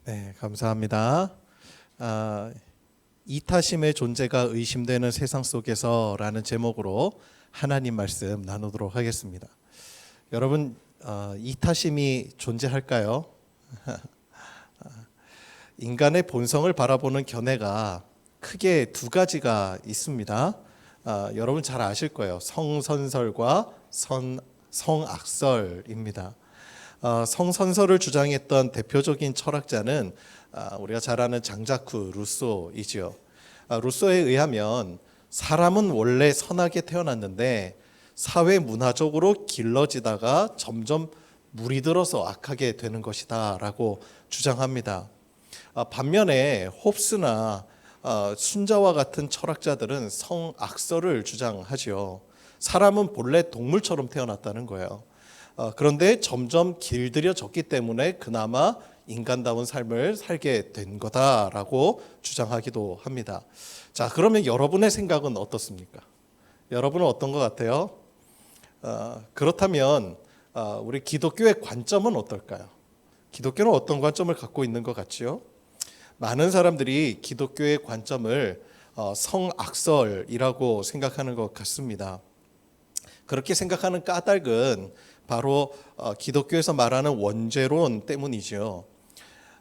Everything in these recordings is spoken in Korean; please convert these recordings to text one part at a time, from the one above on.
네, 감사합니다. 이타심의 존재가 의심되는 세상 속에서라는 제목으로 하나님 말씀 나누도록 하겠습니다. 여러분, 이타심이 존재할까요? 인간의 본성을 바라보는 견해가 크게 두 가지가 있습니다. 여러분 잘 아실 거예요. 성선설과 성악설입니다. 성선설을 주장했던 대표적인 철학자는 우리가 잘 아는 장자크 루소이지요. 루소에 의하면 사람은 원래 선하게 태어났는데 사회 문화적으로 길러지다가 점점 물이 들어서 악하게 되는 것이다라고 주장합니다. 반면에 홉스나 순자와 같은 철학자들은 성악설을 주장하지요. 사람은 본래 동물처럼 태어났다는 거예요. 그런데 점점 길들여졌기 때문에 그나마 인간다운 삶을 살게 된 거다라고 주장하기도 합니다. 자, 그러면 여러분의 생각은 어떻습니까? 여러분은 어떤 것 같아요? 그렇다면 우리 기독교의 관점은 어떨까요? 기독교는 어떤 관점을 갖고 있는 것 같지요? 많은 사람들이 기독교의 관점을 성악설이라고 생각하는 것 같습니다. 그렇게 생각하는 까닭은 바로 기독교에서 말하는 원죄론 때문이죠.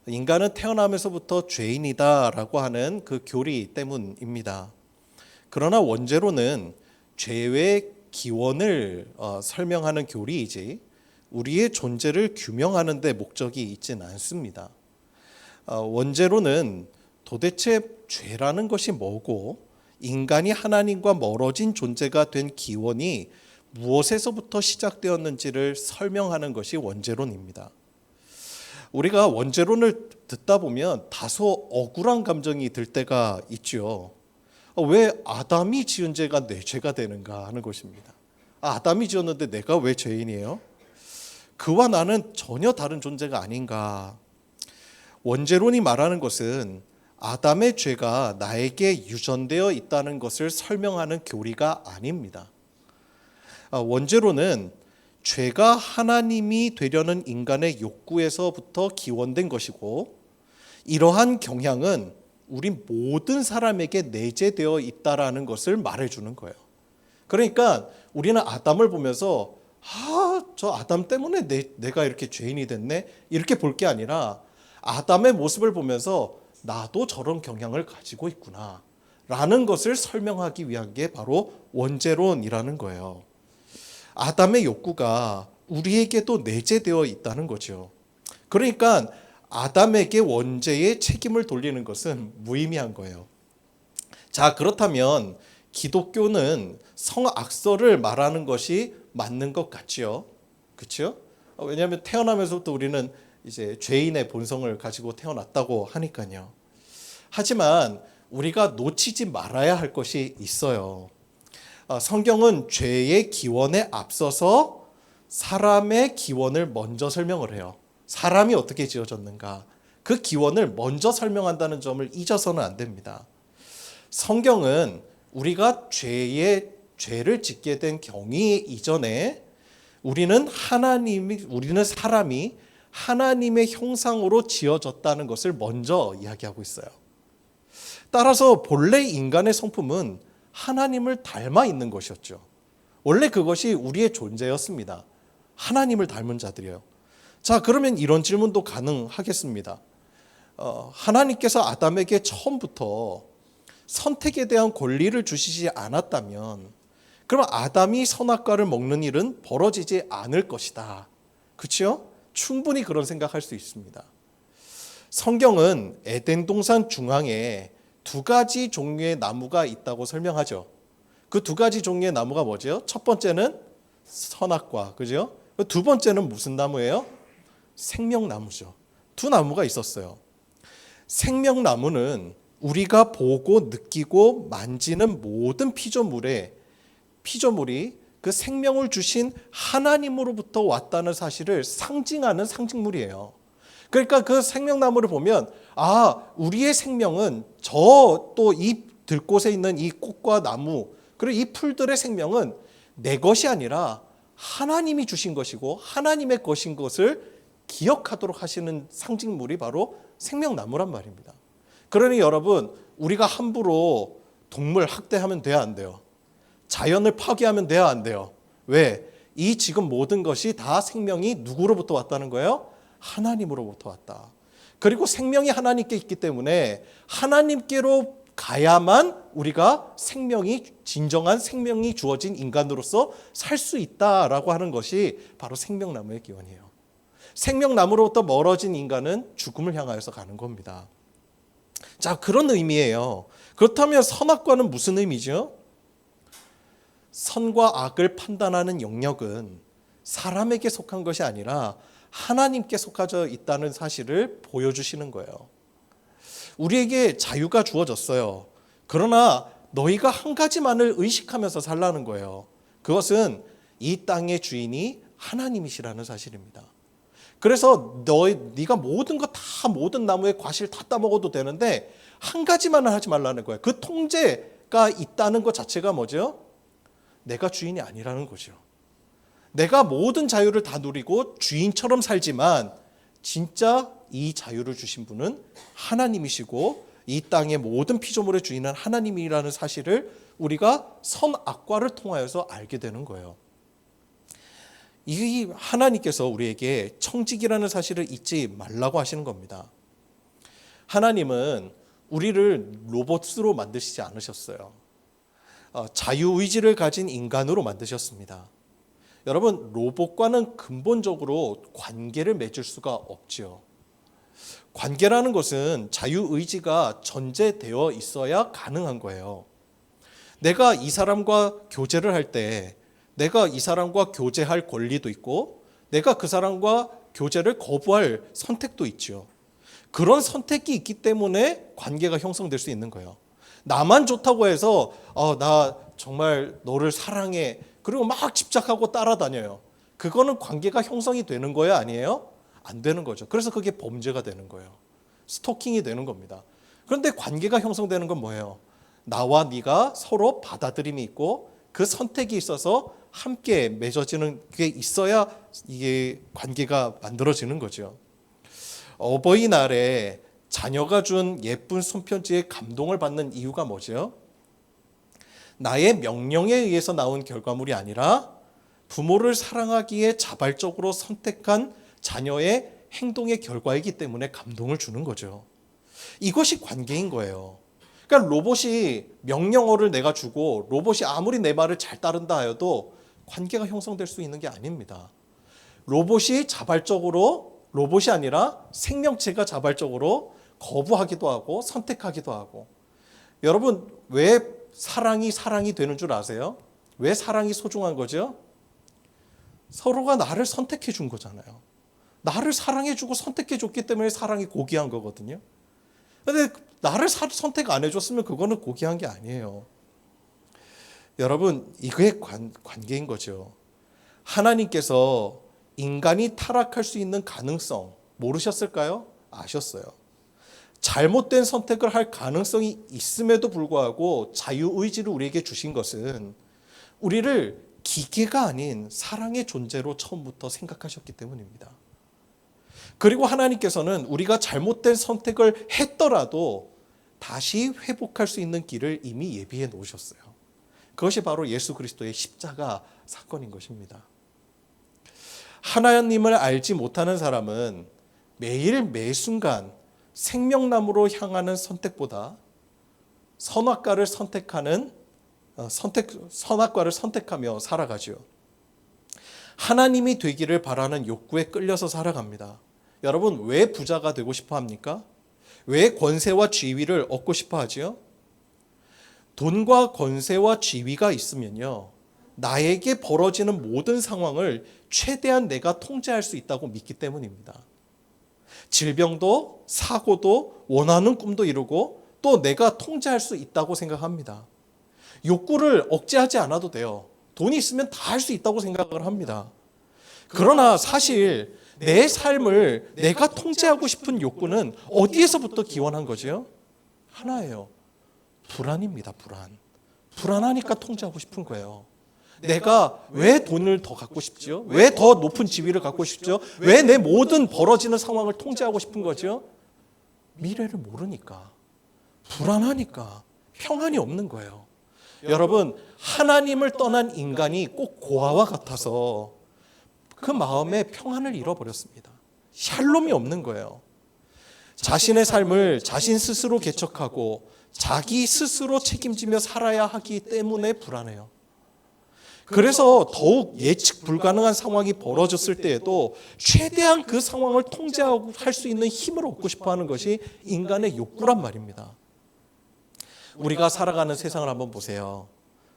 인간은 태어나면서부터 죄인이다라고 하는 그 교리 때문입니다. 그러나 원죄론은 죄의 기원을 설명하는 교리이지 우리의 존재를 규명하는 데 목적이 있지는 않습니다. 원죄론은 도대체 죄라는 것이 뭐고 인간이 하나님과 멀어진 존재가 된 기원이 무엇에서부터 시작되었는지를 설명하는 것이 원죄론입니다. 우리가 원죄론을 듣다 보면 다소 억울한 감정이 들 때가 있죠. 왜 아담이 지은 죄가 내 죄가 되는가 하는 것입니다. 아담이 지었는데 내가 왜 죄인이에요? 그와 나는 전혀 다른 존재가 아닌가. 원죄론이 말하는 것은 아담의 죄가 나에게 유전되어 있다는 것을 설명하는 교리가 아닙니다. 원죄론은 죄가 하나님이 되려는 인간의 욕구에서부터 기원된 것이고 이러한 경향은 우리 모든 사람에게 내재되어 있다라는 것을 말해주는 거예요. 그러니까 우리는 아담을 보면서 저 아담 때문에 내가 이렇게 죄인이 됐네 이렇게 볼 게 아니라 아담의 모습을 보면서 나도 저런 경향을 가지고 있구나 라는 것을 설명하기 위한 게 바로 원죄론이라는 거예요. 아담의 욕구가 우리에게도 내재되어 있다는 거죠. 그러니까 아담에게 원죄의 책임을 돌리는 것은 무의미한 거예요. 자, 그렇다면 기독교는 성악설을 말하는 것이 맞는 것 같지요. 그렇죠? 왜냐하면 태어나면서부터 우리는 이제 죄인의 본성을 가지고 태어났다고 하니까요. 하지만 우리가 놓치지 말아야 할 것이 있어요. 성경은 죄의 기원에 앞서서 사람의 기원을 먼저 설명을 해요. 사람이 어떻게 지어졌는가. 그 기원을 먼저 설명한다는 점을 잊어서는 안 됩니다. 성경은 우리가 죄를 짓게 된 경위 이전에 우리는 사람이 하나님의 형상으로 지어졌다는 것을 먼저 이야기하고 있어요. 따라서 본래 인간의 성품은 하나님을 닮아 있는 것이었죠. 원래 그것이 우리의 존재였습니다. 하나님을 닮은 자들이에요. 자, 그러면 이런 질문도 가능하겠습니다. 하나님께서 아담에게 처음부터 선택에 대한 권리를 주시지 않았다면 그럼 아담이 선악과를 먹는 일은 벌어지지 않을 것이다. 그렇죠? 충분히 그런 생각할 수 있습니다. 성경은 에덴 동산 중앙에 두 가지 종류의 나무가 있다고 설명하죠. 그 두 가지 종류의 나무가 뭐죠? 첫 번째는 선악과, 그죠? 두 번째는 무슨 나무예요? 생명나무죠. 두 나무가 있었어요. 생명나무는 우리가 보고 느끼고 만지는 모든 피조물이 그 생명을 주신 하나님으로부터 왔다는 사실을 상징하는 상징물이에요. 그러니까 그 생명나무를 보면 우리의 생명은 저 또 이 들꽃에 있는 이 꽃과 나무 그리고 이 풀들의 생명은 내 것이 아니라 하나님이 주신 것이고 하나님의 것인 것을 기억하도록 하시는 상징물이 바로 생명나무란 말입니다. 그러니 여러분, 우리가 함부로 동물 학대하면 돼야 안 돼요? 자연을 파괴하면 돼야 안 돼요? 왜? 이 지금 모든 것이 다 생명이 누구로부터 왔다는 거예요? 하나님으로부터 왔다. 그리고 생명이 하나님께 있기 때문에 하나님께로 가야만 우리가 진정한 생명이 주어진 인간으로서 살 수 있다라고 하는 것이 바로 생명나무의 기원이에요. 생명나무로부터 멀어진 인간은 죽음을 향하여서 가는 겁니다. 자, 그런 의미예요. 그렇다면 선악과는 무슨 의미죠? 선과 악을 판단하는 영역은 사람에게 속한 것이 아니라 하나님께 속하져 있다는 사실을 보여주시는 거예요. 우리에게 자유가 주어졌어요. 그러나 너희가 한 가지만을 의식하면서 살라는 거예요. 그것은 이 땅의 주인이 하나님이시라는 사실입니다. 그래서 네가 모든 모든 나무의 과실 다 따먹어도 되는데 한 가지만은 하지 말라는 거예요. 그 통제가 있다는 것 자체가 뭐죠? 내가 주인이 아니라는 거죠. 내가 모든 자유를 다 누리고 주인처럼 살지만 진짜 이 자유를 주신 분은 하나님이시고 이 땅의 모든 피조물의 주인은 하나님이라는 사실을 우리가 선악과를 통하여서 알게 되는 거예요. 이 하나님께서 우리에게 청직이라는 사실을 잊지 말라고 하시는 겁니다. 하나님은 우리를 로봇으로 만드시지 않으셨어요. 자유의지를 가진 인간으로 만드셨습니다. 여러분, 로봇과는 근본적으로 관계를 맺을 수가 없지요. 관계라는 것은 자유의지가 전제되어 있어야 가능한 거예요. 내가 이 사람과 교제를 할 때 내가 이 사람과 교제할 권리도 있고 내가 그 사람과 교제를 거부할 선택도 있죠. 그런 선택이 있기 때문에 관계가 형성될 수 있는 거예요. 나만 좋다고 해서 나 정말 너를 사랑해 그리고 막 집착하고 따라다녀요. 그거는 관계가 형성이 되는 거예요? 아니에요? 안 되는 거죠. 그래서 그게 범죄가 되는 거예요. 스토킹이 되는 겁니다. 그런데 관계가 형성되는 건 뭐예요? 나와 네가 서로 받아들임이 있고 그 선택이 있어서 함께 맺어지는 게 있어야 이게 관계가 만들어지는 거죠. 어버이날에 자녀가 준 예쁜 손편지에 감동을 받는 이유가 뭐죠? 나의 명령에 의해서 나온 결과물이 아니라 부모를 사랑하기에 자발적으로 선택한 자녀의 행동의 결과이기 때문에 감동을 주는 거죠. 이것이 관계인 거예요. 그러니까 로봇이 명령어를 내가 주고 로봇이 아무리 내 말을 잘 따른다 하여도 관계가 형성될 수 있는 게 아닙니다. 로봇이 아니라 생명체가 자발적으로 거부하기도 하고 선택하기도 하고. 여러분, 왜 사랑이 되는 줄 아세요? 왜 사랑이 소중한 거죠? 서로가 나를 선택해 준 거잖아요. 나를 사랑해 주고 선택해 줬기 때문에 사랑이 고귀한 거거든요. 근데 나를 선택 안 해줬으면 그거는 고귀한 게 아니에요. 여러분, 이게 관계인 거죠. 하나님께서 인간이 타락할 수 있는 가능성 모르셨을까요? 아셨어요. 잘못된 선택을 할 가능성이 있음에도 불구하고 자유의지를 우리에게 주신 것은 우리를 기계가 아닌 사랑의 존재로 처음부터 생각하셨기 때문입니다. 그리고 하나님께서는 우리가 잘못된 선택을 했더라도 다시 회복할 수 있는 길을 이미 예비해 놓으셨어요. 그것이 바로 예수 그리스도의 십자가 사건인 것입니다. 하나님을 알지 못하는 사람은 매일 매순간 생명나무로 향하는 선택보다 선악과를 선택하며 살아가죠. 하나님이 되기를 바라는 욕구에 끌려서 살아갑니다. 여러분, 왜 부자가 되고 싶어 합니까? 왜 권세와 지위를 얻고 싶어 하지요? 돈과 권세와 지위가 있으면요, 나에게 벌어지는 모든 상황을 최대한 내가 통제할 수 있다고 믿기 때문입니다. 질병도 사고도 원하는 꿈도 이루고 또 내가 통제할 수 있다고 생각합니다. 욕구를 억제하지 않아도 돼요. 돈이 있으면 다 할 수 있다고 생각을 합니다. 그러나 사실 내 삶을 내가 통제하고 싶은 욕구는 어디에서부터 기원한 거죠? 하나예요. 불안입니다. 불안하니까 통제하고 싶은 거예요. 내가 왜 돈을 더 갖고 싶지요? 왜 더 높은 지위를 갖고 싶죠? 왜 내 모든 벌어지는 상황을 통제하고 싶은 거죠? 미래를 모르니까, 불안하니까, 평안이 없는 거예요. 여러분, 하나님을 떠난 인간이 꼭 고아와 같아서 그 마음에 평안을 잃어버렸습니다. 샬롬이 없는 거예요. 자신의 삶을 자신 스스로 개척하고 자기 스스로 책임지며 살아야 하기 때문에 불안해요. 그래서 더욱 예측 불가능한 상황이 벌어졌을 때에도 최대한 그 상황을 통제할 수 있는 힘을 얻고 싶어 하는 것이 인간의 욕구란 말입니다. 우리가 살아가는 세상을 한번 보세요.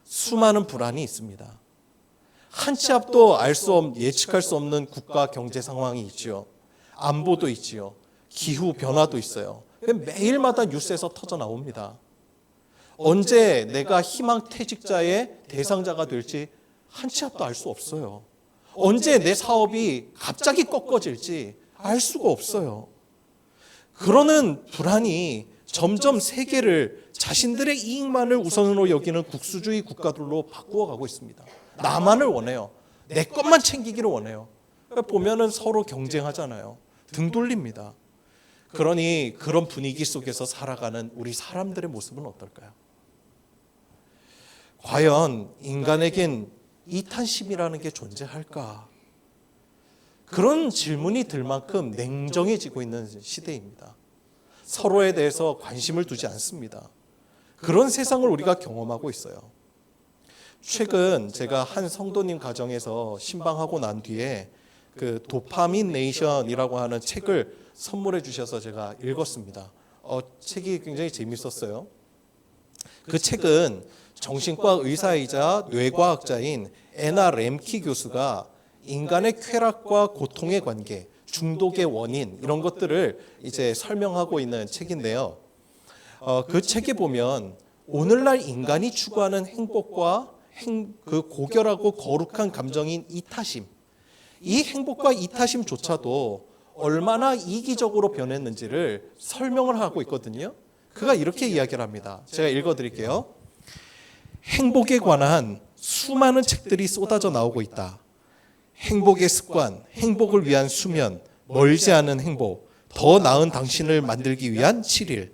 수많은 불안이 있습니다. 한 치 앞도 예측할 수 없는 국가 경제 상황이 있지요. 안보도 있지요. 기후 변화도 있어요. 매일마다 뉴스에서 터져 나옵니다. 언제 내가 희망퇴직자의 대상자가 될지 한 치 앞도 알 수 없어요. 언제 내 사업이 갑자기 꺾어질지 알 수가 없어요. 그러는 불안이 점점 세계를 자신들의 이익만을 우선으로 여기는 국수주의 국가들로 바꾸어가고 있습니다. 나만을 원해요. 내 것만 챙기기를 원해요. 보면은 서로 경쟁하잖아요. 등 돌립니다. 그러니 그런 분위기 속에서 살아가는 우리 사람들의 모습은 어떨까요? 과연 인간에겐 이탄심이라는 게 존재할까? 그런 질문이 들 만큼 냉정해지고 있는 시대입니다. 서로에 대해서 관심을 두지 않습니다. 그런 세상을 우리가 경험하고 있어요. 최근 제가 한 성도님 가정에서 신방하고 난 뒤에 그 도파민 네이션이라고 하는 책을 선물해 주셔서 제가 읽었습니다. 책이 굉장히 재밌었어요. 그 책은 정신과 의사이자 뇌과학자인 애나 램키 교수가 인간의 쾌락과 고통의 관계, 중독의 원인 이런 것들을 이제 설명하고 있는 책인데요. 그 책에 보면 오늘날 인간이 추구하는 행복과 그 고결하고 거룩한 감정인 이타심, 이 행복과 이타심조차도 얼마나 이기적으로 변했는지를 설명을 하고 있거든요. 그가 이렇게 이야기를 합니다. 제가 읽어드릴게요. 행복에 관한 수많은 책들이 쏟아져 나오고 있다. 행복의 습관, 행복을 위한 수면, 멀지 않은 행복, 더 나은 당신을 만들기 위한 7일.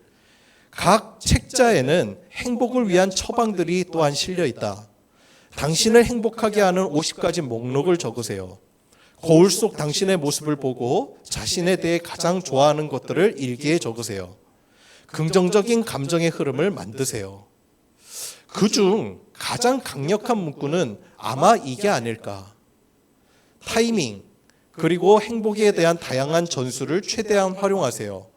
각 책자에는 행복을 위한 처방들이 또한 실려 있다. 당신을 행복하게 하는 50가지 목록을 적으세요. 거울 속 당신의 모습을 보고 자신에 대해 가장 좋아하는 것들을 일기에 적으세요. 긍정적인 감정의 흐름을 만드세요. 그중 가장 강력한 문구는 아마 이게 아닐까. 타이밍, 그리고 행복에 대한 다양한 전술을 최대한 활용하세요.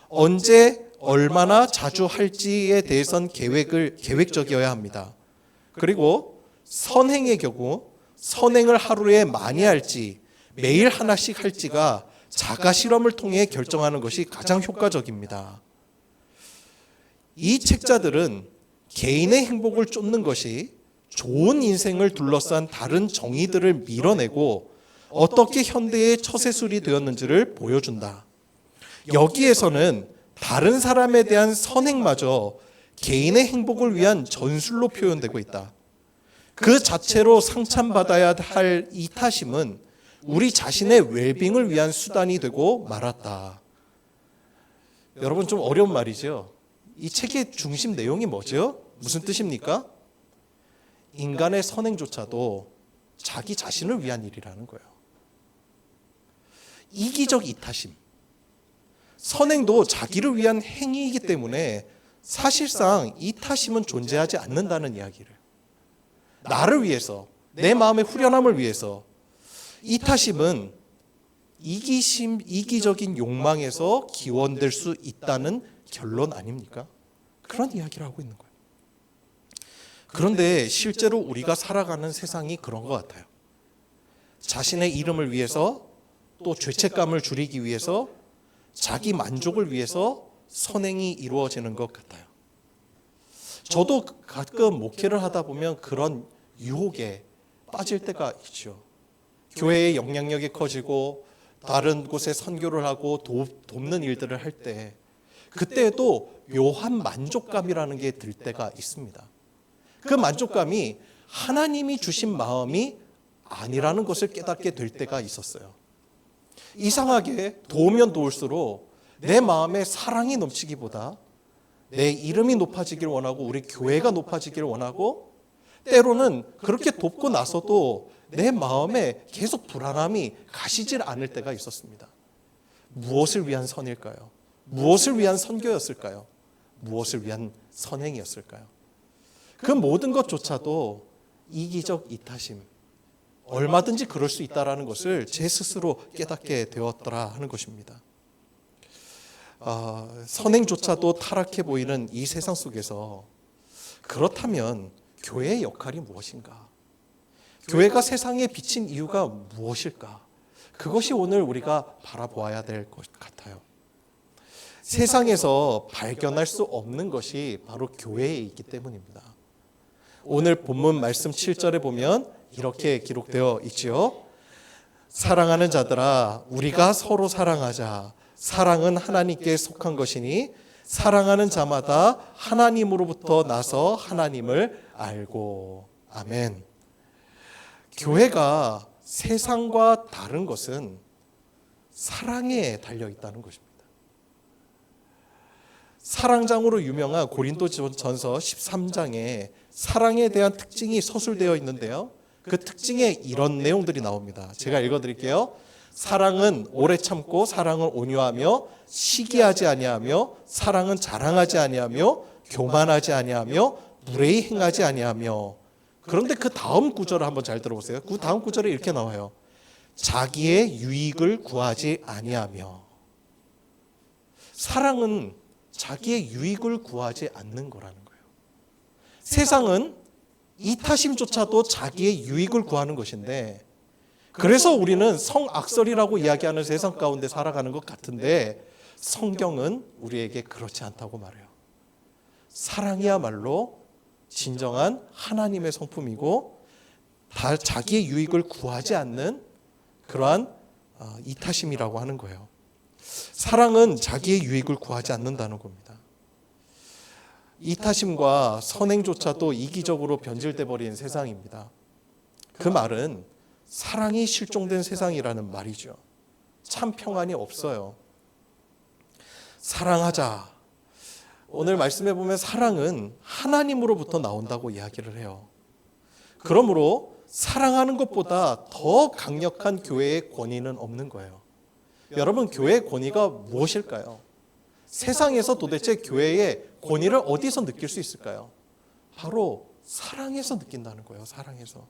언제, 얼마나 자주 할지에 대해선 계획적이어야 합니다. 그리고 선행의 경우 선행을 하루에 많이 할지 매일 하나씩 할지가 자가 실험을 통해 결정하는 것이 가장 효과적입니다. 이 책자들은 개인의 행복을 쫓는 것이 좋은 인생을 둘러싼 다른 정의들을 밀어내고 어떻게 현대의 처세술이 되었는지를 보여준다. 여기에서는 다른 사람에 대한 선행마저 개인의 행복을 위한 전술로 표현되고 있다. 그 자체로 상찬받아야 할 이타심은 우리 자신의 웰빙을 위한 수단이 되고 말았다. 여러분 좀 어려운 말이죠. 이 책의 중심 내용이 뭐죠? 무슨 뜻입니까? 인간의 선행조차도 자기 자신을 위한 일이라는 거예요. 이기적 이타심. 선행도 자기를 위한 행위이기 때문에 사실상 이타심은 존재하지 않는다는 이야기를. 나를 위해서, 내 마음의 후련함을 위해서 이타심은 이기적인 욕망에서 기원될 수 있다는 결론 아닙니까? 그런 이야기를 하고 있는 거예요. 그런데 실제로 우리가 살아가는 세상이 그런 것 같아요. 자신의 이름을 위해서 또 죄책감을 줄이기 위해서 자기 만족을 위해서 선행이 이루어지는 것 같아요. 저도 가끔 목회를 하다 보면 그런 유혹에 빠질 때가 있죠. 교회의 영향력이 커지고 다른 곳에 선교를 하고 돕는 일들을 할 때 그때도 묘한 만족감이라는 게 들 때가 있습니다. 그 만족감이 하나님이 주신 마음이 아니라는 것을 깨닫게 될 때가 있었어요. 이상하게 도우면 도울수록 내 마음에 사랑이 넘치기보다 내 이름이 높아지길 원하고 우리 교회가 높아지길 원하고 때로는 그렇게 돕고 나서도 내 마음에 계속 불안함이 가시질 않을 때가 있었습니다. 무엇을 위한 선일까요? 무엇을 위한 선교였을까요? 무엇을 위한 선행이었을까요? 그 모든 것조차도 이기적 이타심, 얼마든지 그럴 수 있다는 것을 제 스스로 깨닫게 되었더라 하는 것입니다. 선행조차도 타락해 보이는 이 세상 속에서 그렇다면 교회의 역할이 무엇인가? 교회가 세상에 비친 이유가 무엇일까? 그것이 오늘 우리가 바라보아야 될 것 같아요. 세상에서 발견할 수 없는 것이 바로 교회에 있기 때문입니다. 오늘 본문 말씀 7절에 보면 이렇게 기록되어 있지요. 사랑하는 자들아, 우리가 서로 사랑하자. 사랑은 하나님께 속한 것이니 사랑하는 자마다 하나님으로부터 나서 하나님을 알고. 아멘. 교회가 세상과 다른 것은 사랑에 달려 있다는 것입니다. 사랑장으로 유명한 고린도전서 13장에 사랑에 대한 특징이 서술되어 있는데요. 그 특징에 이런 내용들이 나옵니다. 제가 읽어드릴게요. 사랑은 오래 참고 사랑은 온유하며 시기하지 아니하며 사랑은 자랑하지 아니하며 교만하지 아니하며 무례히 행하지 아니하며. 그런데 그 다음 구절을 한번 잘 들어보세요. 그 다음 구절에 이렇게 나와요. 자기의 유익을 구하지 아니하며. 사랑은 자기의 유익을 구하지 않는 거라는 거예요. 세상은 이타심조차도 자기의 유익을 구하는 것인데, 그래서 우리는 성악설이라고 이야기하는 세상 가운데 살아가는 것 같은데 성경은 우리에게 그렇지 않다고 말해요. 사랑이야말로 진정한 하나님의 성품이고 다 자기의 유익을 구하지 않는 그러한 이타심이라고 하는 거예요. 사랑은 자기의 유익을 구하지 않는다는 겁니다. 이타심과 선행조차도 이기적으로 변질돼 버린 세상입니다. 그 말은 사랑이 실종된 세상이라는 말이죠. 참 평안이 없어요. 사랑하자. 오늘 말씀해 보면 사랑은 하나님으로부터 나온다고 이야기를 해요. 그러므로 사랑하는 것보다 더 강력한 교회의 권위는 없는 거예요. 여러분, 교회의 권위가 무엇일까요? 세상에서 도대체 교회의 권위를 어디서 느낄 수 있을까요? 바로 사랑에서 느낀다는 거예요. 사랑에서.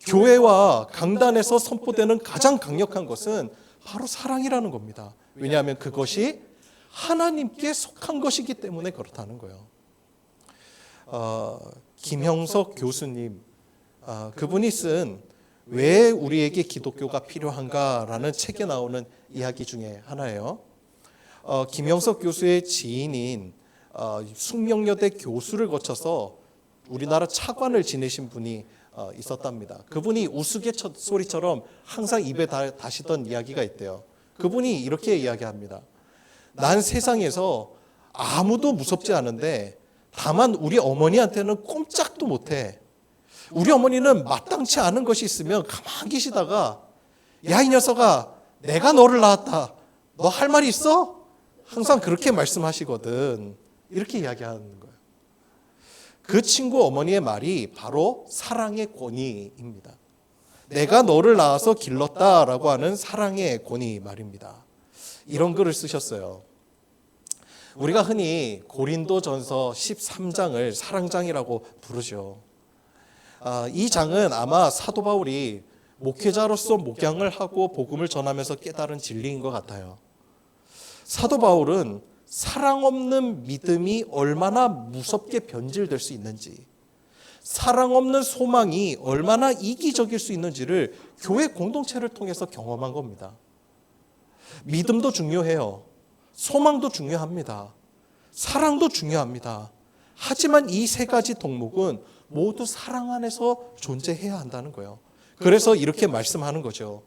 교회와 강단에서 선포되는 가장 강력한 것은 바로 사랑이라는 겁니다. 왜냐하면 그것이 하나님께 속한 것이기 때문에 그렇다는 거예요. 김형석 교수님, 그분이 쓴 왜 우리에게 기독교가 필요한가라는 책에 나오는 이야기 중에 하나예요. 김형석 교수의 지인인 숙명여대 교수를 거쳐서 우리나라 차관을 지내신 분이 있었답니다. 그분이 우스갯소리처럼 항상 입에 다시던 이야기가 있대요. 그분이 이렇게 이야기합니다. 난 세상에서 아무도 무섭지 않은데 다만 우리 어머니한테는 꼼짝도 못해. 우리 어머니는 마땅치 않은 것이 있으면 가만히 계시다가 야, 이 녀석아, 내가 너를 낳았다. 너 할 말이 있어? 항상 그렇게 말씀하시거든. 이렇게 이야기하는 거예요. 그 친구 어머니의 말이 바로 사랑의 권위입니다. 내가 너를 낳아서 길렀다라고 하는 사랑의 권위 말입니다. 이런 글을 쓰셨어요. 우리가 흔히 고린도전서 13장을 사랑장이라고 부르죠. 이 장은 아마 사도 바울이 목회자로서 목양을 하고 복음을 전하면서 깨달은 진리인 것 같아요. 사도 바울은 사랑 없는 믿음이 얼마나 무섭게 변질될 수 있는지, 사랑 없는 소망이 얼마나 이기적일 수 있는지를 교회 공동체를 통해서 경험한 겁니다. 믿음도 중요해요. 소망도 중요합니다. 사랑도 중요합니다. 하지만 이 세 가지 덕목은 모두 사랑 안에서 존재해야 한다는 거예요. 그래서 이렇게 말씀하는 거죠.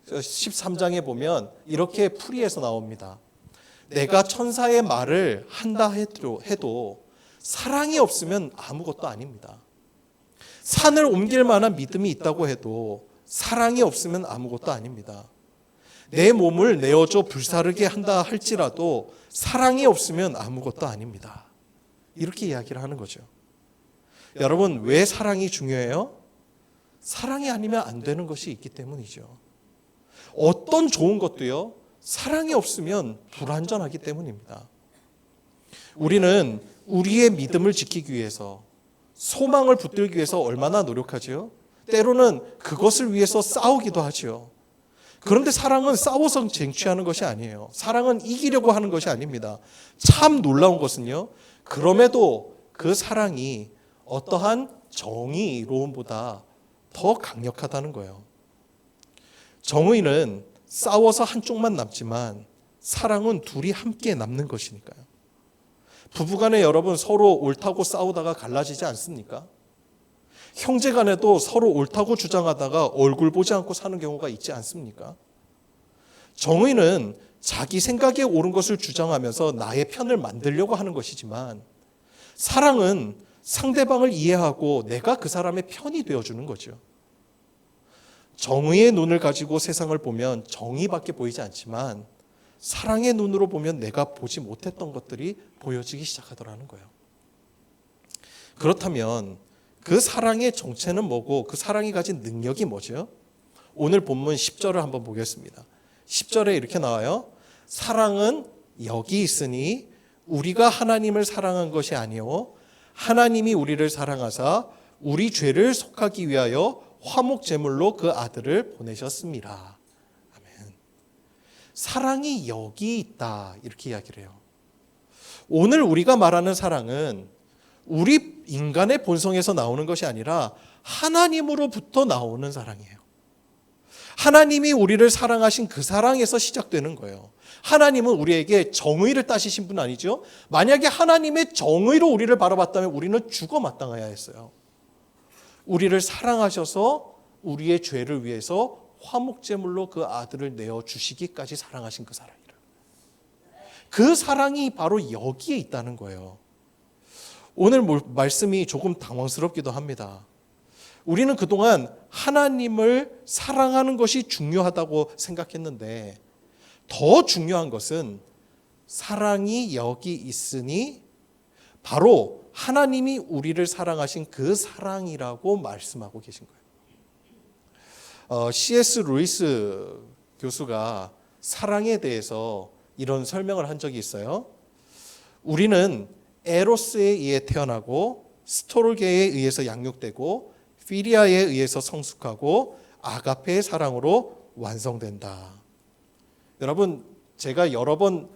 13장에 보면 이렇게 풀이해서 나옵니다. 내가 천사의 말을 한다 해도 사랑이 없으면 아무것도 아닙니다. 산을 옮길 만한 믿음이 있다고 해도 사랑이 없으면 아무것도 아닙니다. 내 몸을 내어줘 불사르게 한다 할지라도 사랑이 없으면 아무것도 아닙니다. 이렇게 이야기를 하는 거죠. 여러분, 왜 사랑이 중요해요? 사랑이 아니면 안 되는 것이 있기 때문이죠. 어떤 좋은 것도요, 사랑이 없으면 불완전하기 때문입니다. 우리는 우리의 믿음을 지키기 위해서, 소망을 붙들기 위해서 얼마나 노력하죠? 때로는 그것을 위해서 싸우기도 하죠. 그런데 사랑은 싸워서 쟁취하는 것이 아니에요. 사랑은 이기려고 하는 것이 아닙니다. 참 놀라운 것은요, 그럼에도 그 사랑이 어떠한 정의로움보다 더 강력하다는 거예요. 정의는 싸워서 한쪽만 남지만 사랑은 둘이 함께 남는 것이니까요. 부부간에 여러분 서로 옳다고 싸우다가 갈라지지 않습니까? 형제간에도 서로 옳다고 주장하다가 얼굴 보지 않고 사는 경우가 있지 않습니까? 정의는 자기 생각에 옳은 것을 주장하면서 나의 편을 만들려고 하는 것이지만, 사랑은 상대방을 이해하고 내가 그 사람의 편이 되어주는 거죠. 정의의 눈을 가지고 세상을 보면 정의밖에 보이지 않지만, 사랑의 눈으로 보면 내가 보지 못했던 것들이 보여지기 시작하더라는 거예요. 그렇다면 그 사랑의 정체는 뭐고 그 사랑이 가진 능력이 뭐죠? 오늘 본문 10절을 한번 보겠습니다. 10절에 이렇게 나와요. 사랑은 여기 있으니 우리가 하나님을 사랑한 것이 아니요 하나님이 우리를 사랑하사 우리 죄를 속하기 위하여 화목 제물로 그 아들을 보내셨습니다. 아멘. 사랑이 여기 있다, 이렇게 이야기를 해요. 오늘 우리가 말하는 사랑은 우리 인간의 본성에서 나오는 것이 아니라 하나님으로부터 나오는 사랑이에요. 하나님이 우리를 사랑하신 그 사랑에서 시작되는 거예요. 하나님은 우리에게 정의를 따지신 분 아니죠? 만약에 하나님의 정의로 우리를 바라봤다면 우리는 죽어 마땅해야 했어요. 우리를 사랑하셔서 우리의 죄를 위해서 화목제물로 그 아들을 내어주시기까지 사랑하신 그 사랑이라. 그 사랑이 바로 여기에 있다는 거예요. 오늘 말씀이 조금 당황스럽기도 합니다. 우리는 그동안 하나님을 사랑하는 것이 중요하다고 생각했는데, 더 중요한 것은 사랑이 여기 있으니 바로 하나님이 우리를 사랑하신 그 사랑이라고 말씀하고 계신 거예요. C.S. 루이스 교수가 사랑에 대해서 이런 설명을 한 적이 있어요. 우리는 에로스에 의해 태어나고 스토르게에 의해서 양육되고 피리아에 의해서 성숙하고 아가페의 사랑으로 완성된다. 여러분, 제가 여러 번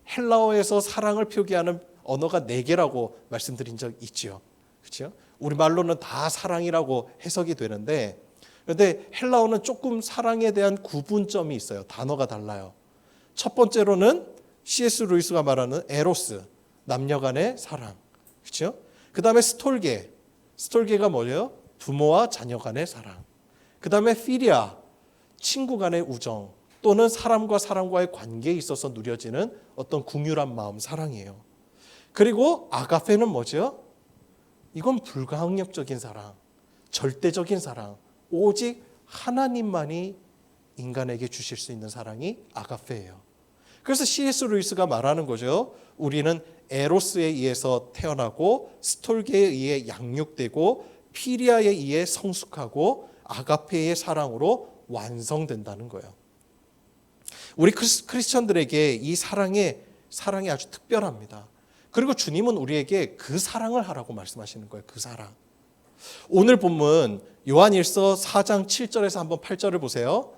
헬라어에서 사랑을 표기하는 언어가 4개라고 말씀드린 적 있죠. 그렇죠? 우리말로는 다 사랑이라고 해석이 되는데, 그런데 헬라어는 조금 사랑에 대한 구분점이 있어요. 단어가 달라요. 첫 번째로는 C.S. 루이스가 말하는 에로스, 남녀 간의 사랑. 그렇죠? 그다음에 스톨게가 뭐예요? 부모와 자녀 간의 사랑. 그다음에 피리아, 친구 간의 우정, 또는 사람과 사람과의 관계에 있어서 누려지는 어떤 궁유한 마음, 사랑이에요. 그리고 아가페는 뭐죠? 이건 불가항력적인 사랑, 절대적인 사랑, 오직 하나님만이 인간에게 주실 수 있는 사랑이 아가페예요. 그래서 C.S. 루이스가 말하는 거죠. 우리는 에로스에 의해서 태어나고 스톨게에 의해 양육되고 피리아에 의해 성숙하고 아가페의 사랑으로 완성된다는 거예요. 우리 크리스천들에게 이 사랑이 아주 특별합니다. 그리고 주님은 우리에게 그 사랑을 하라고 말씀하시는 거예요. 그 사랑. 오늘 본문 요한일서 4장 7절에서 한번 8절을 보세요.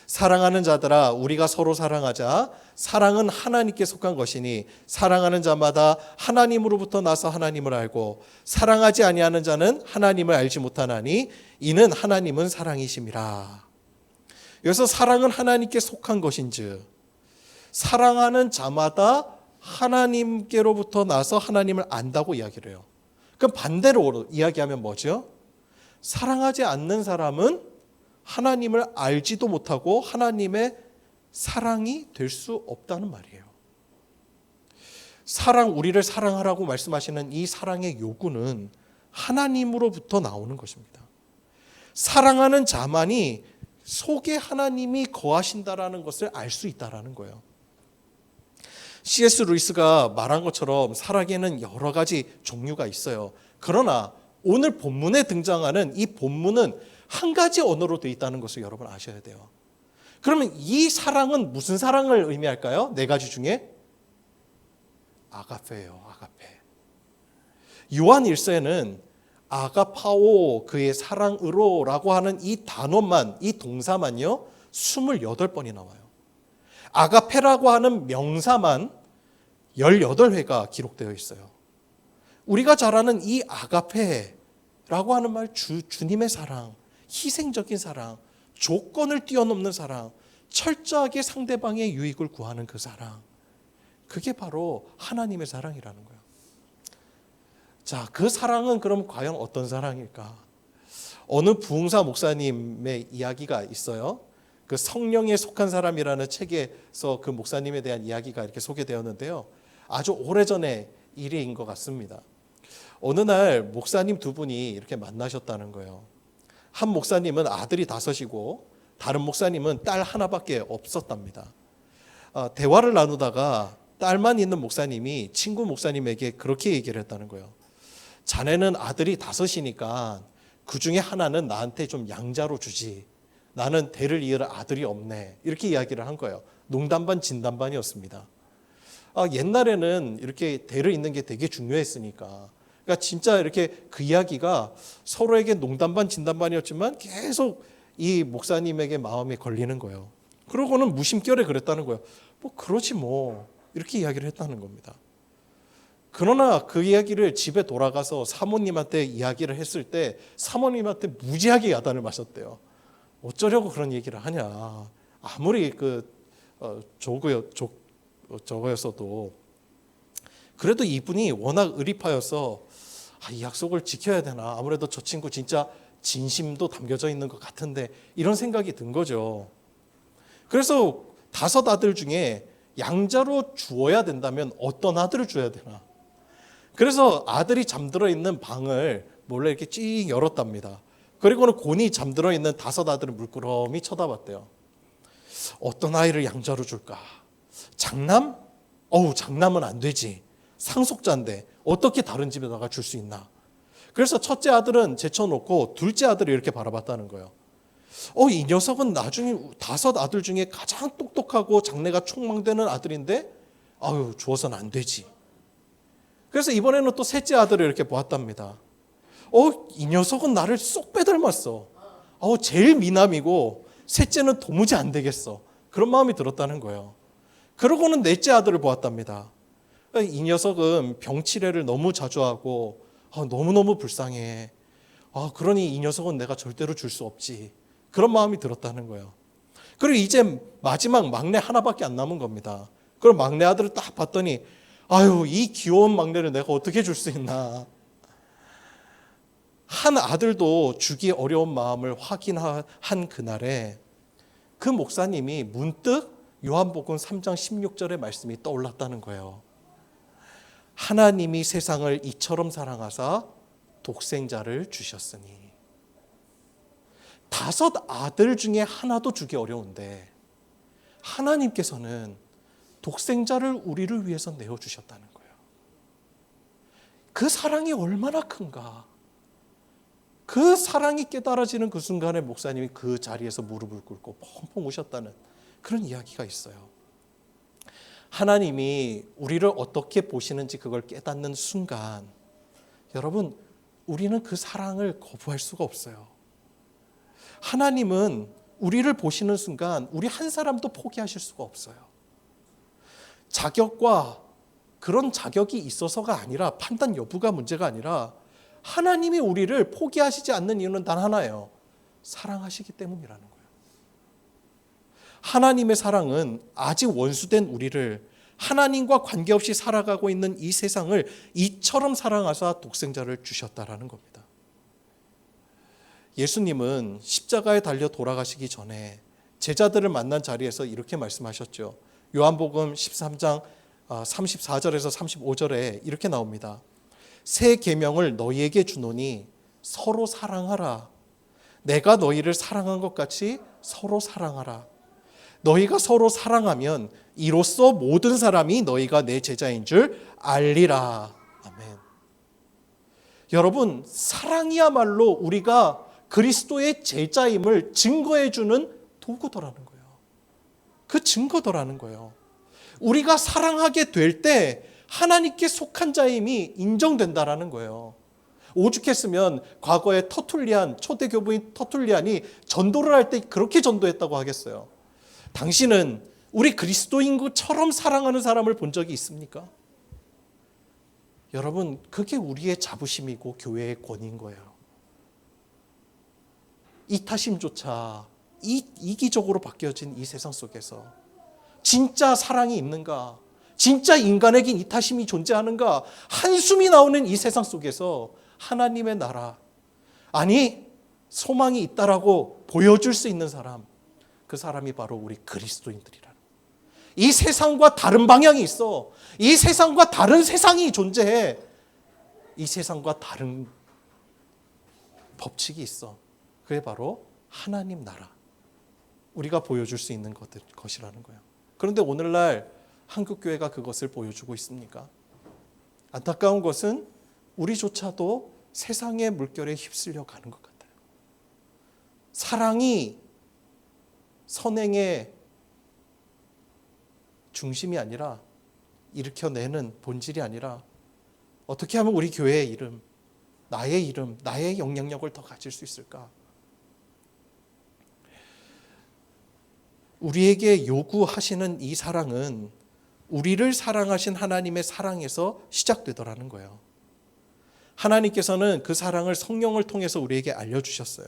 사랑하는 자들아, 우리가 서로 사랑하자. 사랑은 하나님께 속한 것이니 사랑하는 자마다 하나님으로부터 나서 하나님을 알고 사랑하지 아니하는 자는 하나님을 알지 못하나니 이는 하나님은 사랑이심이라. 여기서 사랑은 하나님께 속한 것인즉 사랑하는 자마다 하나님께로부터 나서 하나님을 안다고 이야기를 해요. 그럼 반대로 이야기하면 뭐죠? 사랑하지 않는 사람은 하나님을 알지도 못하고 하나님의 사랑이 될 수 없다는 말이에요. 우리를 사랑하라고 말씀하시는 이 사랑의 요구는 하나님으로부터 나오는 것입니다. 사랑하는 자만이 속에 하나님이 거하신다라는 것을 알 수 있다라는 거예요. C.S. 루이스가 말한 것처럼 사랑에는 여러 가지 종류가 있어요. 그러나 오늘 본문에 등장하는 이 본문은 한 가지 언어로 되어 있다는 것을 여러분 아셔야 돼요. 그러면 이 사랑은 무슨 사랑을 의미할까요? 네 가지 중에 아가페예요. 아가페. 요한 1서에는 아가파오 그의 사랑으로라고 하는 이 단어만, 이 동사만요 28번이 나와요. 아가페라고 하는 명사만 18회가 기록되어 있어요. 우리가 잘 아는 이 아가페라고 하는 말, 주님의 사랑, 희생적인 사랑, 조건을 뛰어넘는 사랑, 철저하게 상대방의 유익을 구하는 그 사랑, 그게 바로 하나님의 사랑이라는 거예요. 자, 그 사랑은 그럼 과연 어떤 사랑일까? 어느 부흥사 목사님의 이야기가 있어요. 그 성령에 속한 사람이라는 책에서 그 목사님에 대한 이야기가 이렇게 소개되었는데요. 아주 오래전의 일인 것 같습니다. 어느 날 목사님 두 분이 이렇게 만나셨다는 거예요. 한 목사님은 아들이 5이고 다른 목사님은 딸 하나밖에 없었답니다. 대화를 나누다가 딸만 있는 목사님이 친구 목사님에게 그렇게 얘기를 했다는 거예요. 자네는 아들이 5이니까 그 중에 하나는 나한테 좀 양자로 주지. 나는 대를 이을 아들이 없네. 이렇게 이야기를 한 거예요. 농담 반 진담 반이었습니다. 옛날에는 이렇게 대를 잇는 게 되게 중요했으니까. 그러니까 진짜 이렇게 그 이야기가 서로에게 농담 반 진담 반이었지만 계속 이 목사님에게 마음에 걸리는 거예요. 그러고는 무심결에 그랬다는 거예요. 뭐 그러지 뭐. 이렇게 이야기를 했다는 겁니다. 그러나 그 이야기를 집에 돌아가서 사모님한테 이야기를 했을 때 사모님한테 무지하게 야단을 맞았대요. 어쩌려고 그런 얘기를 하냐. 아무리 저거였어도 그래도 이분이 워낙 의리파여서 이 약속을 지켜야 되나. 아무래도 저 친구 진짜 진심도 담겨져 있는 것 같은데 이런 생각이 든 거죠. 그래서 5 아들 중에 양자로 주어야 된다면 어떤 아들을 줘야 되나. 그래서 아들이 잠들어 있는 방을 몰래 이렇게 찡 열었답니다. 그리고는 곤히 잠들어 있는 5 아들을 물끄러미 쳐다봤대요. 어떤 아이를 양자로 줄까? 장남? 장남은 안 되지. 상속자인데 어떻게 다른 집에다가 줄 수 있나? 그래서 첫째 아들은 제쳐놓고 둘째 아들을 이렇게 바라봤다는 거예요. 이 녀석은 나중에 5 아들 중에 가장 똑똑하고 장래가 촉망되는 아들인데 주어서는 안 되지. 그래서 이번에는 또 셋째 아들을 이렇게 보았답니다. 이 녀석은 나를 쏙 빼닮았어. 제일 미남이고 셋째는 도무지 안 되겠어. 그런 마음이 들었다는 거예요. 그러고는 넷째 아들을 보았답니다. 이 녀석은 병치레를 너무 자주 하고 너무너무 불쌍해. 그러니 이 녀석은 내가 절대로 줄 수 없지. 그런 마음이 들었다는 거예요. 그리고 이제 마지막 막내 하나밖에 안 남은 겁니다. 그럼 막내 아들을 딱 봤더니 이 귀여운 막내를 내가 어떻게 줄 수 있나. 한 아들도 주기 어려운 마음을 확인한 그날에 그 목사님이 문득 요한복음 3장 16절의 말씀이 떠올랐다는 거예요. 하나님이 세상을 이처럼 사랑하사 독생자를 주셨으니. 5 아들 중에 하나도 주기 어려운데 하나님께서는 독생자를 우리를 위해서 내어주셨다는 거예요. 그 사랑이 얼마나 큰가. 그 사랑이 깨달아지는 그 순간에 목사님이 그 자리에서 무릎을 꿇고 펑펑 우셨다는 그런 이야기가 있어요. 하나님이 우리를 어떻게 보시는지 그걸 깨닫는 순간 여러분 우리는 그 사랑을 거부할 수가 없어요. 하나님은 우리를 보시는 순간 우리 한 사람도 포기하실 수가 없어요. 자격과 그런 자격이 있어서가 아니라 판단 여부가 문제가 아니라 하나님이 우리를 포기하시지 않는 이유는 단 하나예요. 사랑하시기 때문이라는 거예요. 하나님의 사랑은 아직 원수된 우리를 하나님과 관계없이 살아가고 있는 이 세상을 이처럼 사랑하사 독생자를 주셨다라는 겁니다. 예수님은 십자가에 달려 돌아가시기 전에 제자들을 만난 자리에서 이렇게 말씀하셨죠. 요한복음 13장 34절에서 35절에 이렇게 나옵니다. 새 계명을 너희에게 주노니 서로 사랑하라. 내가 너희를 사랑한 것 같이 서로 사랑하라. 너희가 서로 사랑하면 이로써 모든 사람이 너희가 내 제자인 줄 알리라. 아멘. 여러분, 사랑이야말로 우리가 그리스도의 제자임을 증거해 주는 도구더라는 거예요. 그 증거더라는 거예요. 우리가 사랑하게 될 때 하나님께 속한 자임이 인정된다라는 거예요. 오죽했으면 과거에 터툴리안, 초대교부인 터툴리안이 전도를 할 때 그렇게 전도했다고 하겠어요. 당신은 우리 그리스도인처럼 사랑하는 사람을 본 적이 있습니까? 여러분, 그게 우리의 자부심이고 교회의 권위인 거예요. 이타심조차 이기적으로 바뀌어진 이 세상 속에서 진짜 사랑이 있는가? 진짜 인간에게 이타심이 존재하는가? 한숨이 나오는 이 세상 속에서 하나님의 나라, 아니 소망이 있다라고 보여줄 수 있는 사람, 그 사람이 바로 우리 그리스도인들이라는. 이 세상과 다른 방향이 있어. 이 세상과 다른 세상이 존재해. 이 세상과 다른 법칙이 있어. 그게 바로 하나님 나라. 우리가 보여줄 수 있는 것이라는 거예요. 그런데 오늘날 한국교회가 그것을 보여주고 있습니까? 안타까운 것은 우리조차도 세상의 물결에 휩쓸려 가는 것 같아요. 사랑이 선행의 중심이 아니라, 일으켜내는 본질이 아니라, 어떻게 하면 우리 교회의 이름, 나의 영향력을 더 가질 수 있을까? 우리에게 요구하시는 이 사랑은 우리를 사랑하신 하나님의 사랑에서 시작되더라는 거예요. 하나님께서는 그 사랑을 성령을 통해서 우리에게 알려주셨어요.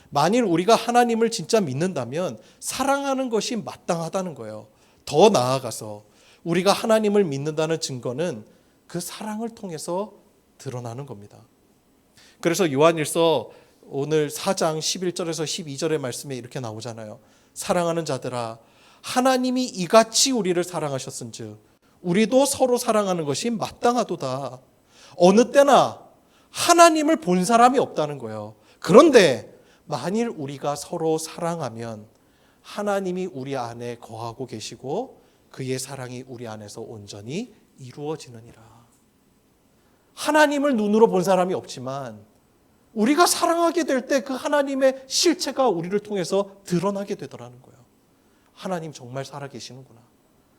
만일 우리가 하나님을 진짜 믿는다면 사랑하는 것이 마땅하다는 거예요. 더 나아가서 우리가 하나님을 믿는다는 증거는 그 사랑을 통해서 드러나는 겁니다. 그래서 요한일서 오늘 4장 11절에서 12절의 말씀에 이렇게 나오잖아요. 사랑하는 자들아, 하나님이 이같이 우리를 사랑하셨은즉 우리도 서로 사랑하는 것이 마땅하도다. 어느 때나 하나님을 본 사람이 없다는 거예요. 그런데 만일 우리가 서로 사랑하면 하나님이 우리 안에 거하고 계시고 그의 사랑이 우리 안에서 온전히 이루어지느니라. 하나님을 눈으로 본 사람이 없지만 우리가 사랑하게 될 때 그 하나님의 실체가 우리를 통해서 드러나게 되더라는 거예요. 하나님 정말 살아계시는구나.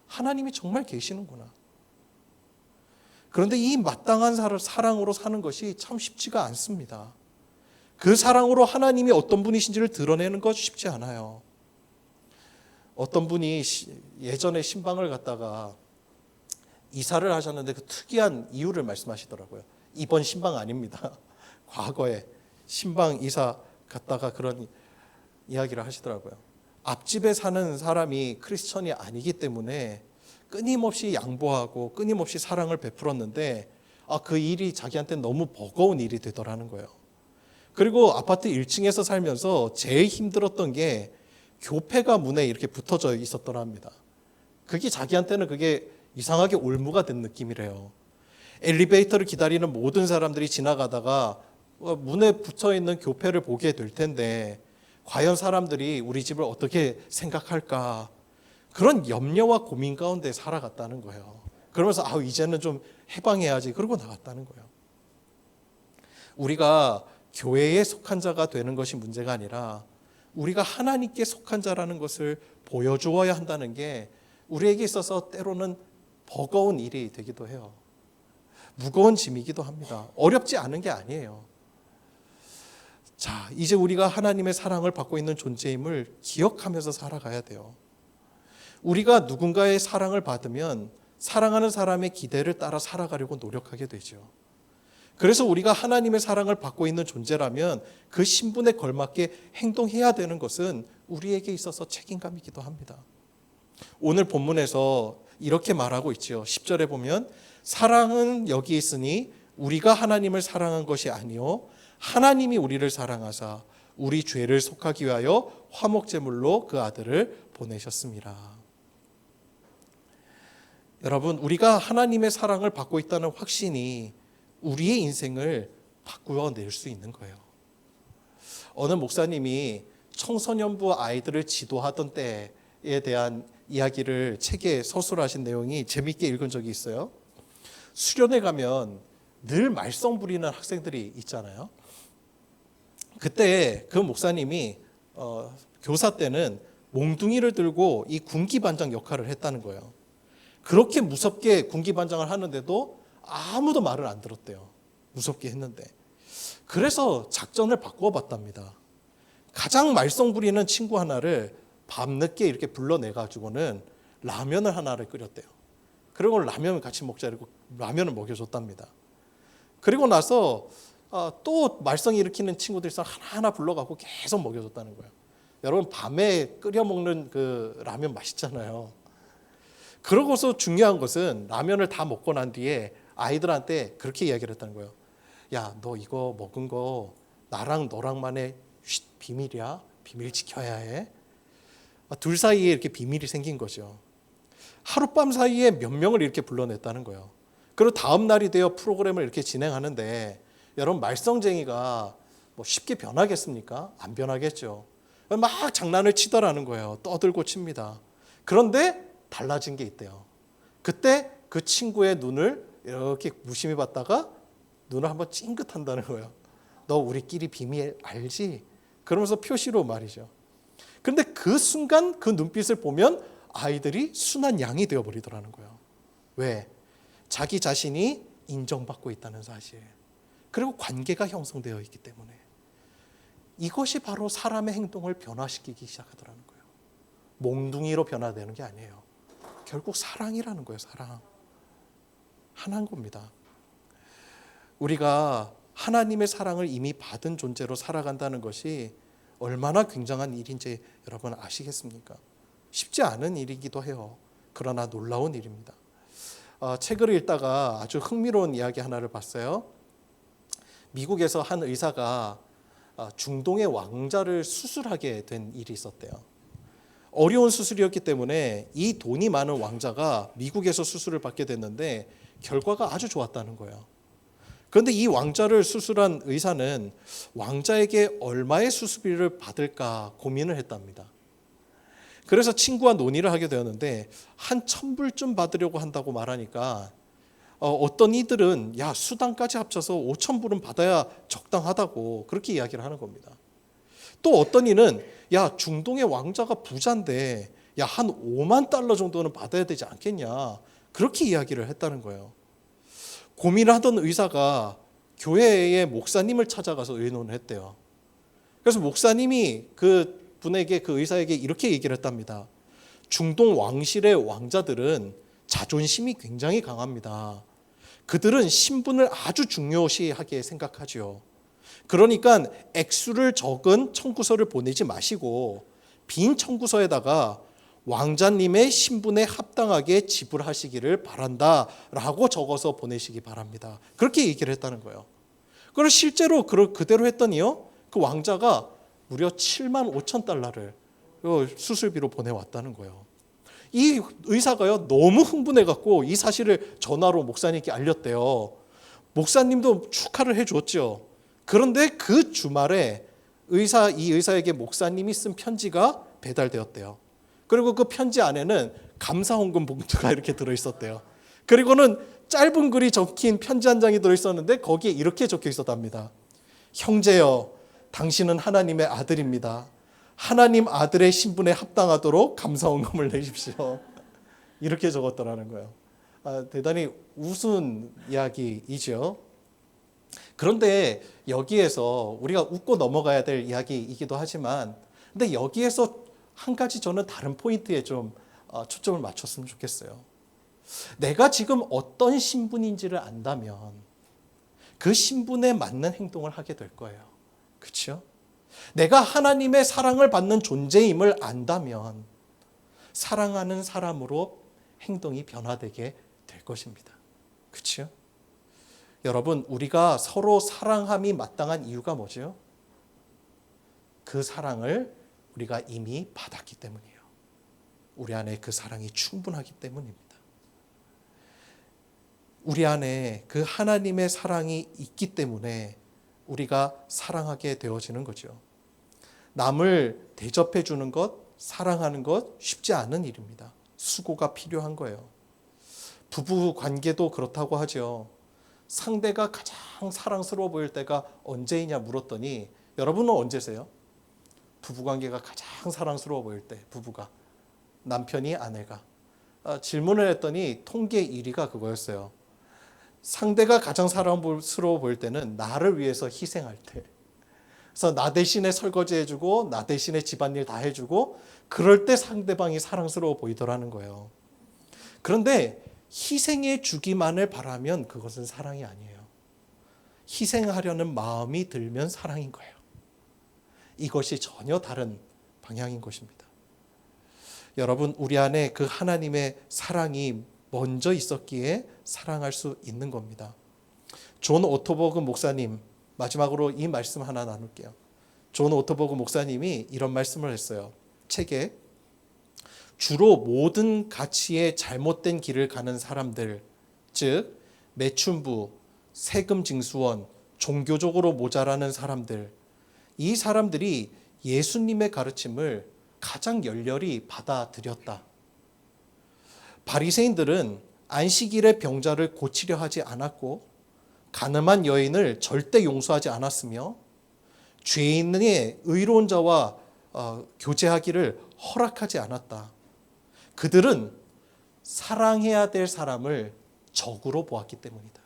하나님이 정말 계시는구나. 그런데 이 마땅한 사랑으로 사는 것이 참 쉽지가 않습니다. 그 사랑으로 하나님이 어떤 분이신지를 드러내는 것 쉽지 않아요. 어떤 분이 예전에 신방을 갔다가 이사를 하셨는데 그 특이한 이유를 말씀하시더라고요. 이번 신방 아닙니다. 과거에 신방 이사 갔다가 그런 이야기를 하시더라고요. 앞집에 사는 사람이 크리스천이 아니기 때문에 끊임없이 양보하고 끊임없이 사랑을 베풀었는데 그 일이 자기한테 너무 버거운 일이 되더라는 거예요. 그리고 아파트 1층에서 살면서 제일 힘들었던 게 교패가 문에 이렇게 붙어져 있었더랍니다. 그게 자기한테는 그게 이상하게 올무가 된 느낌이래요. 엘리베이터를 기다리는 모든 사람들이 지나가다가 문에 붙어있는 교패를 보게 될 텐데 과연 사람들이 우리 집을 어떻게 생각할까, 그런 염려와 고민 가운데 살아갔다는 거예요. 그러면서 이제는 좀 해방해야지 그러고 나갔다는 거예요. 우리가 교회에 속한 자가 되는 것이 문제가 아니라 우리가 하나님께 속한 자라는 것을 보여주어야 한다는 게 우리에게 있어서 때로는 버거운 일이 되기도 해요. 무거운 짐이기도 합니다. 어렵지 않은 게 아니에요. 자, 이제 우리가 하나님의 사랑을 받고 있는 존재임을 기억하면서 살아가야 돼요. 우리가 누군가의 사랑을 받으면 사랑하는 사람의 기대를 따라 살아가려고 노력하게 되죠. 그래서 우리가 하나님의 사랑을 받고 있는 존재라면 그 신분에 걸맞게 행동해야 되는 것은 우리에게 있어서 책임감이기도 합니다. 오늘 본문에서 이렇게 말하고 있죠. 10절에 보면 사랑은 여기 있으니 우리가 하나님을 사랑한 것이 아니요 하나님이 우리를 사랑하사 우리 죄를 속하기 위하여 화목제물로 그 아들을 보내셨습니다. 여러분, 우리가 하나님의 사랑을 받고 있다는 확신이 우리의 인생을 바꾸어낼 수 있는 거예요. 어느 목사님이 청소년부 아이들을 지도하던 때에 대한 이야기를 책에 서술하신 내용이 재미있게 읽은 적이 있어요. 수련회 가면 늘 말썽 부리는 학생들이 있잖아요. 그때 그 목사님이 교사 때는 몽둥이를 들고 이 군기반장 역할을 했다는 거예요. 그렇게 무섭게 군기반장을 하는데도 아무도 말을 안 들었대요. 무섭게 했는데. 그래서 작전을 바꾸어 봤답니다. 가장 말썽 부리는 친구 하나를 밤늦게 이렇게 불러내가지고는 라면을 하나를 끓였대요. 그리고 라면을 같이 먹자 이러고 라면을 먹여줬답니다. 그리고 나서 또 말썽 일으키는 친구들이 하나하나 불러가고 계속 먹여줬다는 거예요. 여러분 밤에 끓여 먹는 그 라면 맛있잖아요. 그러고서 중요한 것은 라면을 다 먹고 난 뒤에 아이들한테 그렇게 이야기를 했다는 거예요. 야, 너 이거 먹은 거 나랑 너랑만의 비밀이야. 비밀 지켜야 해. 둘 사이에 이렇게 비밀이 생긴 거죠. 하룻밤 사이에 몇 명을 이렇게 불러냈다는 거예요. 그리고 다음 날이 되어 프로그램을 이렇게 진행하는데 여러분 말썽쟁이가 뭐 쉽게 변하겠습니까? 안 변하겠죠. 막 장난을 치더라는 거예요. 떠들고 칩니다. 그런데 달라진 게 있대요. 그때 그 친구의 눈을 이렇게 무심히 봤다가 눈을 한번 찡긋한다는 거예요. 너 우리끼리 비밀 알지? 그러면서 표시로 말이죠. 그런데 그 순간 그 눈빛을 보면 아이들이 순한 양이 되어버리더라는 거예요. 왜? 자기 자신이 인정받고 있다는 사실. 그리고 관계가 형성되어 있기 때문에. 이것이 바로 사람의 행동을 변화시키기 시작하더라는 거예요. 몽둥이로 변화되는 게 아니에요. 결국 사랑이라는 거예요. 사랑. 하나인 겁니다. 우리가 하나님의 사랑을 이미 받은 존재로 살아간다는 것이 얼마나 굉장한 일인지 여러분 아시겠습니까? 쉽지 않은 일이기도 해요. 그러나 놀라운 일입니다. 책을 읽다가 아주 흥미로운 이야기 하나를 봤어요. 미국에서 한 의사가 중동의 왕자를 수술하게 된 일이 있었대요. 어려운 수술이었기 때문에 이 돈이 많은 왕자가 미국에서 수술을 받게 됐는데 결과가 아주 좋았다는 거예요. 그런데 이 왕자를 수술한 의사는 왕자에게 얼마의 수술비를 받을까 고민을 했답니다. 그래서 친구와 논의를 하게 되었는데 한 1,000불쯤 받으려고 한다고 말하니까 어떤 이들은 야 수당까지 합쳐서 5,000불은 받아야 적당하다고 그렇게 이야기를 하는 겁니다. 또 어떤 이는 야 중동의 왕자가 부자인데 야 한 5만 달러 정도는 받아야 되지 않겠냐 그렇게 이야기를 했다는 거예요. 고민을 하던 의사가 교회의 목사님을 찾아가서 의논을 했대요. 그래서 목사님이 그 분에게 그 의사에게 이렇게 얘기를 했답니다. 중동 왕실의 왕자들은 자존심이 굉장히 강합니다. 그들은 신분을 아주 중요시하게 생각하죠. 그러니까 액수를 적은 청구서를 보내지 마시고 빈 청구서에다가 왕자님의 신분에 합당하게 지불하시기를 바란다라고 적어서 보내시기 바랍니다. 그렇게 얘기를 했다는 거예요. 그리고 실제로 그대로 했더니요. 그 왕자가 무려 7만 5천 달러를 수술비로 보내왔다는 거예요. 이 의사가요 너무 흥분해갖고 이 사실을 전화로 목사님께 알렸대요. 목사님도 축하를 해줬죠. 그런데 그 주말에 이 의사에게 목사님이 쓴 편지가 배달되었대요. 그리고 그 편지 안에는 감사헌금 봉투가 이렇게 들어있었대요. 그리고는 짧은 글이 적힌 편지 한 장이 들어있었는데 거기에 이렇게 적혀 있었답니다. 형제여, 당신은 하나님의 아들입니다. 하나님 아들의 신분에 합당하도록 감사헌금을 내십시오. 이렇게 적었더라는 거예요. 대단히 우스운 이야기이죠. 그런데 여기에서 우리가 웃고 넘어가야 될 이야기이기도 하지만 근데 여기에서 한 가지 저는 다른 포인트에 좀 초점을 맞췄으면 좋겠어요. 내가 지금 어떤 신분인지를 안다면 그 신분에 맞는 행동을 하게 될 거예요. 그렇죠? 내가 하나님의 사랑을 받는 존재임을 안다면 사랑하는 사람으로 행동이 변화되게 될 것입니다. 그렇죠? 여러분, 우리가 서로 사랑함이 마땅한 이유가 뭐죠? 그 사랑을 우리가 이미 받았기 때문이에요. 우리 안에 그 사랑이 충분하기 때문입니다. 우리 안에 그 하나님의 사랑이 있기 때문에 우리가 사랑하게 되어지는 거죠. 남을 대접해 주는 것, 사랑하는 것 쉽지 않은 일입니다. 수고가 필요한 거예요. 부부 관계도 그렇다고 하죠. 상대가 가장 사랑스러워 보일 때가 언제이냐 물었더니 여러분은 언제세요? 부부 관계가 가장 사랑스러워 보일 때, 부부가, 남편이 아내가. 질문을 했더니 통계 1위가 그거였어요. 상대가 가장 사랑스러워 보일 때는 나를 위해서 희생할 때. 그래서 나 대신에 설거지 해주고 나 대신에 집안일 다 해주고 그럴 때 상대방이 사랑스러워 보이더라는 거예요. 그런데 희생해 주기만을 바라면 그것은 사랑이 아니에요. 희생하려는 마음이 들면 사랑인 거예요. 이것이 전혀 다른 방향인 것입니다. 여러분, 우리 안에 그 하나님의 사랑이 먼저 있었기에 사랑할 수 있는 겁니다. 존 오토버그 목사님, 마지막으로 이 말씀 하나 나눌게요. 존 오토버그 목사님이 이런 말씀을 했어요. 책에 주로 모든 가치에 잘못된 길을 가는 사람들, 즉 매춘부, 세금 징수원, 종교적으로 모자라는 사람들, 이 사람들이 예수님의 가르침을 가장 열렬히 받아들였다. 바리새인들은 안식일에 병자를 고치려 하지 않았고 가늠한 여인을 절대 용서하지 않았으며 죄인의 의로운 자와 교제하기를 허락하지 않았다. 그들은 사랑해야 될 사람을 적으로 보았기 때문이다.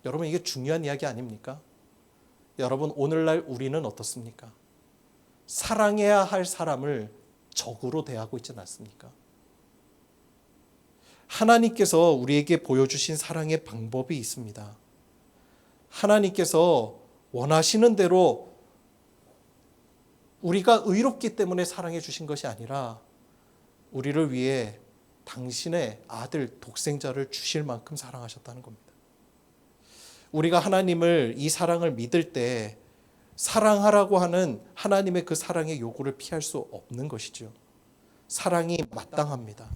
여러분, 이게 중요한 이야기 아닙니까? 여러분, 오늘날 우리는 어떻습니까? 사랑해야 할 사람을 적으로 대하고 있지 않습니까? 하나님께서 우리에게 보여주신 사랑의 방법이 있습니다. 하나님께서 원하시는 대로 우리가 의롭기 때문에 사랑해 주신 것이 아니라 우리를 위해 당신의 아들 독생자를 주실 만큼 사랑하셨다는 겁니다. 우리가 하나님을, 이 사랑을 믿을 때 사랑하라고 하는 하나님의 그 사랑의 요구를 피할 수 없는 것이죠. 사랑이 마땅합니다.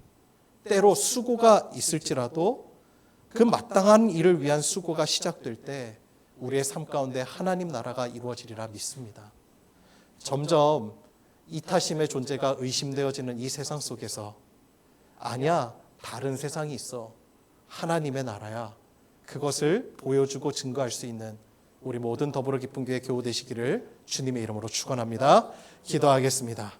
때로 수고가 있을지라도 그 마땅한 일을 위한 수고가 시작될 때 우리의 삶 가운데 하나님 나라가 이루어지리라 믿습니다. 점점 이타심의 존재가 의심되어지는 이 세상 속에서 아니야, 다른 세상이 있어. 하나님의 나라야. 그것을 보여주고 증거할 수 있는 우리 모든 더불어 기쁜 교회 교우 되시기를 주님의 이름으로 축원합니다. 기도하겠습니다.